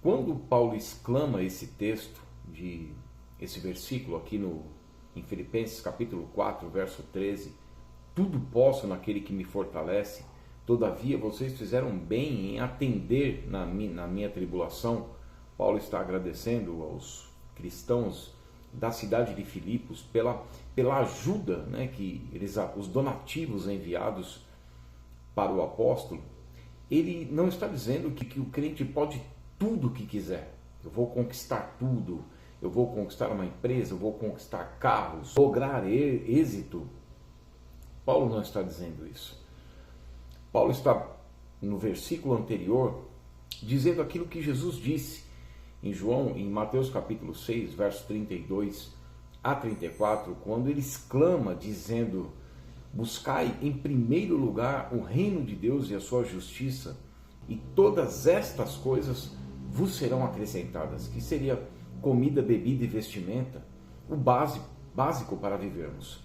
Quando Paulo exclama esse texto, esse versículo aqui em Filipenses capítulo 4, verso 13, tudo posso naquele que me fortalece, todavia vocês fizeram bem em atender na minha tribulação. Paulo está agradecendo aos cristãos da cidade de Filipos pela ajuda, né, os donativos enviados para o apóstolo. Ele não está dizendo que o crente pode tudo o que quiser. Eu vou conquistar tudo, eu vou conquistar uma empresa, eu vou conquistar carros, lograr êxito. Paulo não está dizendo isso. Paulo está, no versículo anterior, dizendo aquilo que Jesus disse em Mateus capítulo 6, verso 32 a 34, quando ele exclama dizendo: buscai em primeiro lugar o reino de Deus e a sua justiça, e todas estas coisas vos serão acrescentadas, que seria comida, bebida e vestimenta, o básico para vivermos.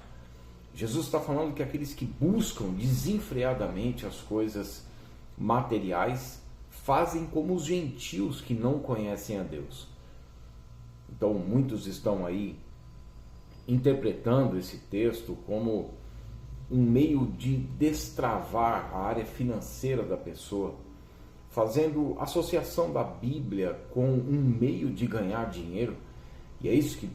Jesus está falando que aqueles que buscam desenfreadamente as coisas materiais fazem como os gentios que não conhecem a Deus. Então muitos estão aí interpretando esse texto como um meio de destravar a área financeira da pessoa, fazendo associação da Bíblia com um meio de ganhar dinheiro. E é isso que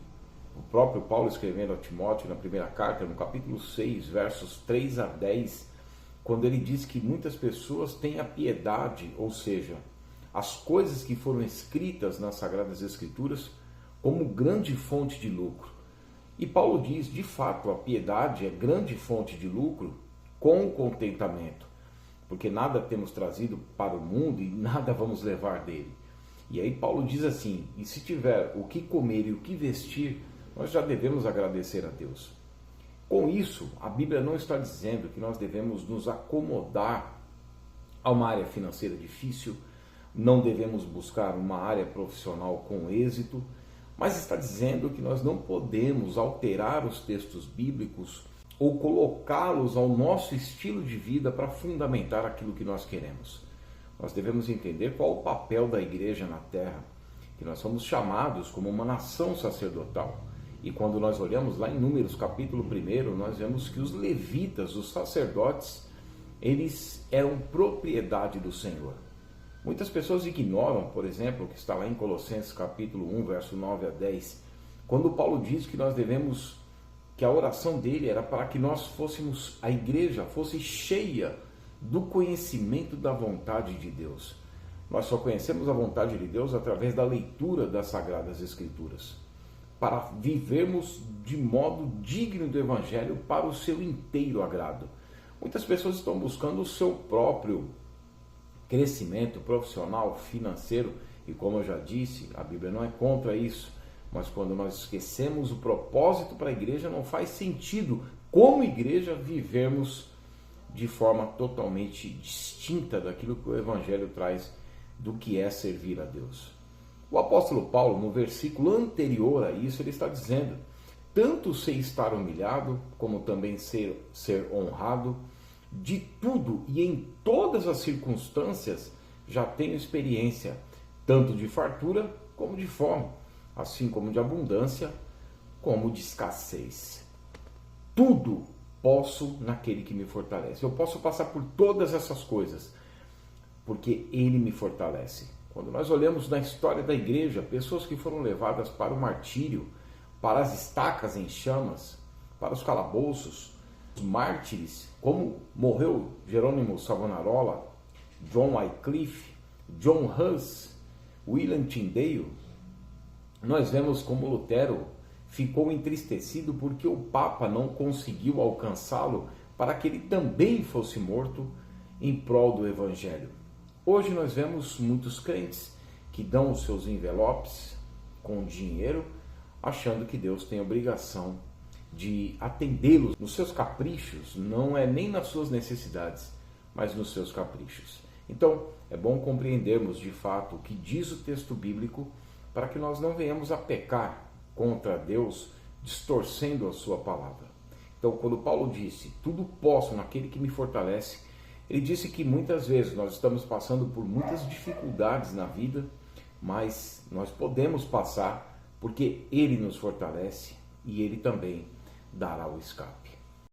o próprio Paulo, escrevendo a Timóteo na primeira carta, no capítulo 6, versos 3 a 10, quando ele diz que muitas pessoas têm a piedade, ou seja, as coisas que foram escritas nas Sagradas Escrituras, como grande fonte de lucro. E Paulo diz, de fato, a piedade é grande fonte de lucro com o contentamento, porque nada temos trazido para o mundo e nada vamos levar dele. E aí Paulo diz assim: e se tiver o que comer e o que vestir, nós já devemos agradecer a Deus. Com isso, a Bíblia não está dizendo que nós devemos nos acomodar a uma área financeira difícil, não devemos buscar uma área profissional com êxito, mas está dizendo que nós não podemos alterar os textos bíblicos ou colocá-los ao nosso estilo de vida para fundamentar aquilo que nós queremos. Nós devemos entender qual o papel da igreja na terra, que nós somos chamados como uma nação sacerdotal. E quando nós olhamos lá em Números capítulo 1, nós vemos que os levitas, os sacerdotes, eles eram propriedade do Senhor. Muitas pessoas ignoram, por exemplo, o que está lá em Colossenses capítulo 1, verso 9 a 10, quando Paulo diz que nós devemos, que a oração dele era para que nós fôssemos, a igreja fosse cheia do conhecimento da vontade de Deus. Nós só conhecemos a vontade de Deus através da leitura das Sagradas Escrituras, para vivermos de modo digno do Evangelho para o seu inteiro agrado. Muitas pessoas estão buscando o seu próprio crescimento profissional, financeiro, e como eu já disse, a Bíblia não é contra isso, mas quando nós esquecemos o propósito para a igreja, não faz sentido, como igreja, vivermos de forma totalmente distinta daquilo que o Evangelho traz do que é servir a Deus. O apóstolo Paulo, no versículo anterior a isso, ele está dizendo: tanto sei estar humilhado, como também ser honrado, de tudo e em todas as circunstâncias já tenho experiência, tanto de fartura como de fome, assim como de abundância, como de escassez. Tudo posso naquele que me fortalece. Eu posso passar por todas essas coisas, porque Ele me fortalece. Quando nós olhamos na história da igreja, pessoas que foram levadas para o martírio, para as estacas em chamas, para os calabouços, os mártires, como morreu Jerônimo Savonarola, John Wycliffe, John Hus, William Tyndale, nós vemos como Lutero ficou entristecido porque o Papa não conseguiu alcançá-lo para que ele também fosse morto em prol do Evangelho. Hoje nós vemos muitos crentes que dão os seus envelopes com dinheiro, achando que Deus tem obrigação de atendê-los nos seus caprichos, não é nem nas suas necessidades, mas nos seus caprichos. Então, é bom compreendermos de fato o que diz o texto bíblico para que nós não venhamos a pecar contra Deus, distorcendo a sua palavra. Então, quando Paulo disse, tudo posso naquele que me fortalece, ele disse que muitas vezes nós estamos passando por muitas dificuldades na vida, mas nós podemos passar porque Ele nos fortalece e Ele também dará o escape.